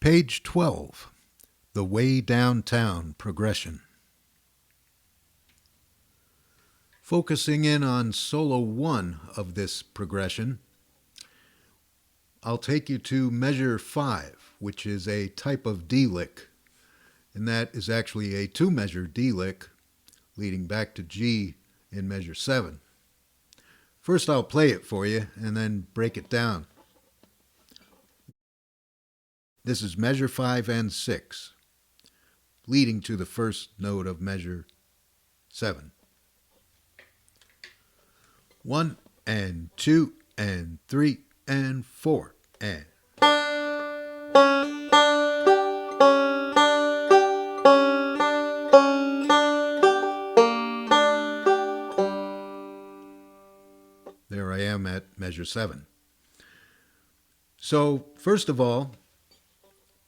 Page 12, the Way Downtown Progression. Focusing in on solo 1 of this progression, I'll take you to measure 5, which is a type of D-lick, and that is actually a 2-measure D-lick leading back to G in measure 7. First I'll play it for you and then break it down. This is measure 5 and 6, leading to the first note of measure 7. 1 and 2 and 3 and 4 and. There I am at measure 7. So first of all,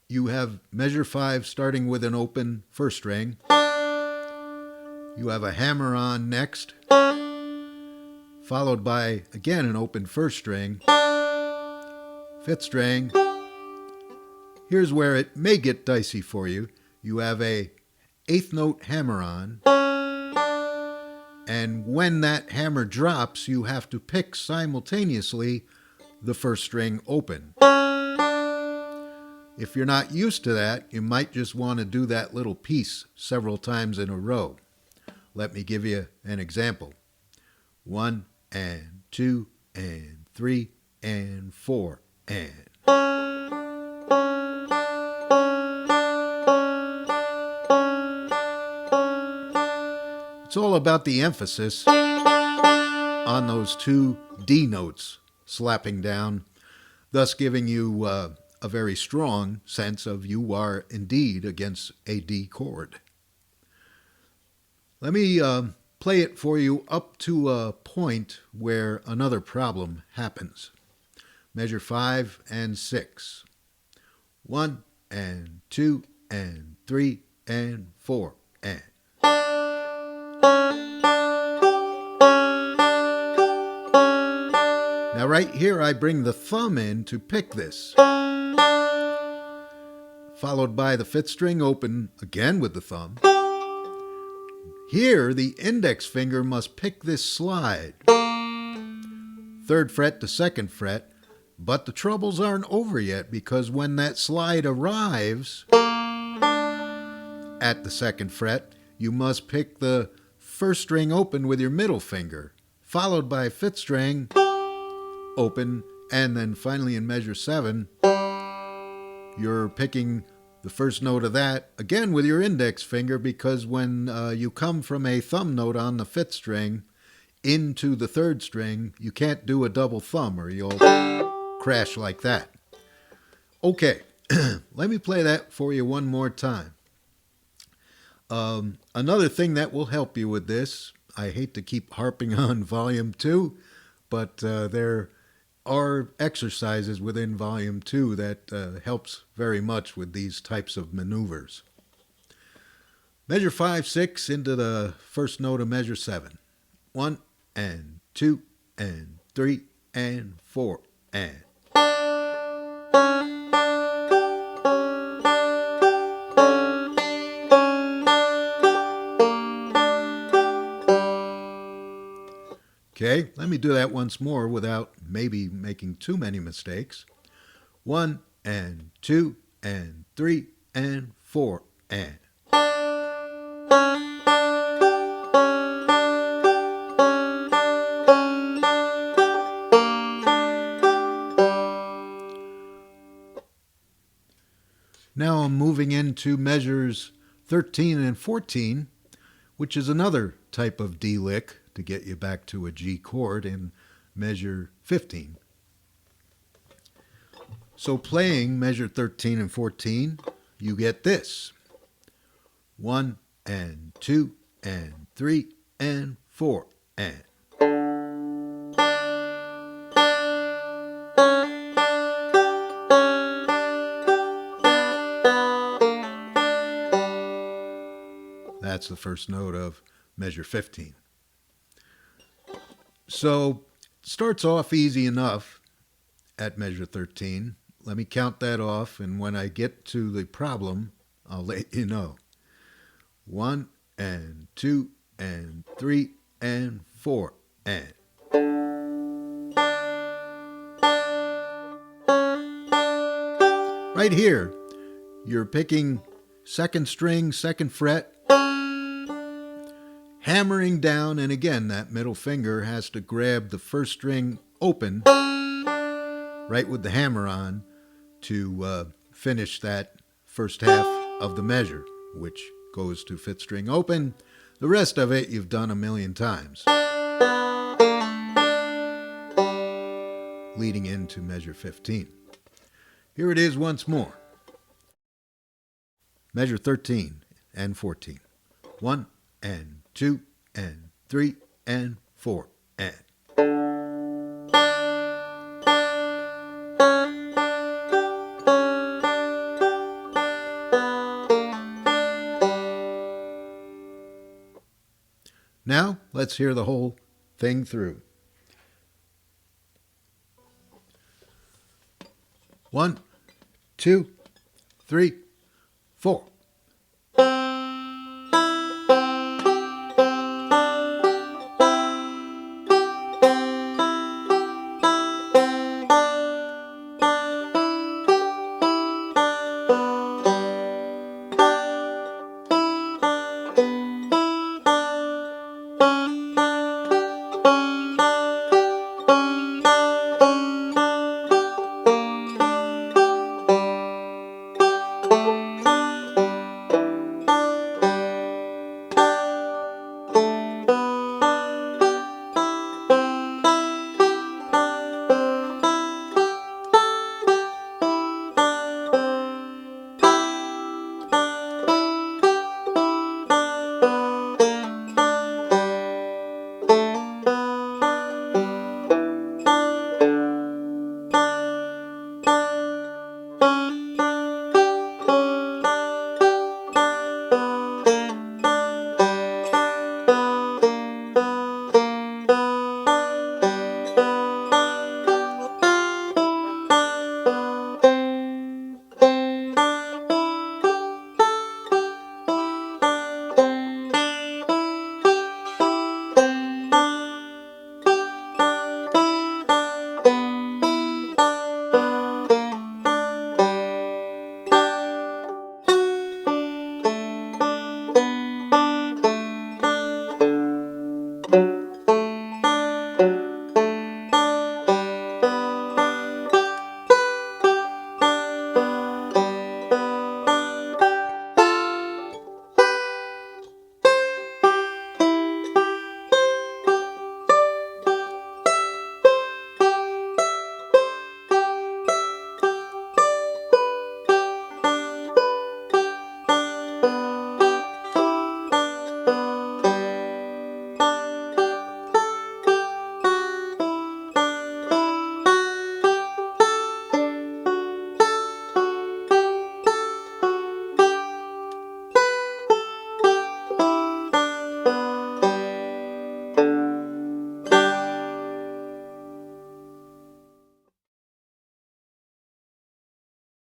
you have measure 5 starting with an open first string. You have a hammer on next, followed by, again, an open first string, 5th string. Here's where it may get dicey for you. You have a 8th note hammer on, and when that hammer drops, you have to pick simultaneously the first string open. If you're not used to that, you might just want to do that little piece several times in a row. Let me give you an example. 1 and 2 and 3 and 4 and. It's all about the emphasis on those 2 D notes slapping down, thus giving you a very strong sense of you are indeed against a D chord. Let me play it for you up to a point where another problem happens. Measure 5 and 6. 1 and 2 and 3 and 4 and. Now right here I bring the thumb in to pick this, followed by the 5th string open again with the thumb. Here the index finger must pick this slide, 3rd fret to 2nd fret, but the troubles aren't over yet, because when that slide arrives at the 2nd fret, you must pick the 1st string open with your middle finger, followed by 5th string open, and then finally in measure 7, you're picking the first note of that again with your index finger, because when you come from a thumb note on the 5th string into the 3rd string, you can't do a double thumb or you'll crash like that. Okay, let me play that for you one more time. Another thing that will help you with this, I hate to keep harping on volume 2, but there are exercises within volume 2 that helps very much with these types of maneuvers. Measure 5, 6 into the first note of measure 7. 1 and 2 and 3 and 4 and. Okay, let me do that once more without maybe making too many mistakes. 1 and 2 and 3 and 4 and. Now I'm moving into measures 13 and 14, which is another type of D-lick to get you back to a G chord in measure 15. So playing measure 13 and 14, you get this. 1 and 2 and 3 and 4 and. That's the first note of measure 15. So it starts off easy enough at measure 13. let me count that off, and when I get to the problem, I'll let you know. 1 and 2 and 3 and 4 and. Right here, you're picking second string, second fret, hammering down, and again, that middle finger has to grab the first string open, right with the hammer on, to finish that first half of the measure, which goes to fifth string open. The rest of it you've done a million times, leading into measure 15. Here it is once more. Measure 13 and 14. 1 and 2 and 3 and 4 and. Now, let's hear the whole thing through. 1, 2, 3, 4.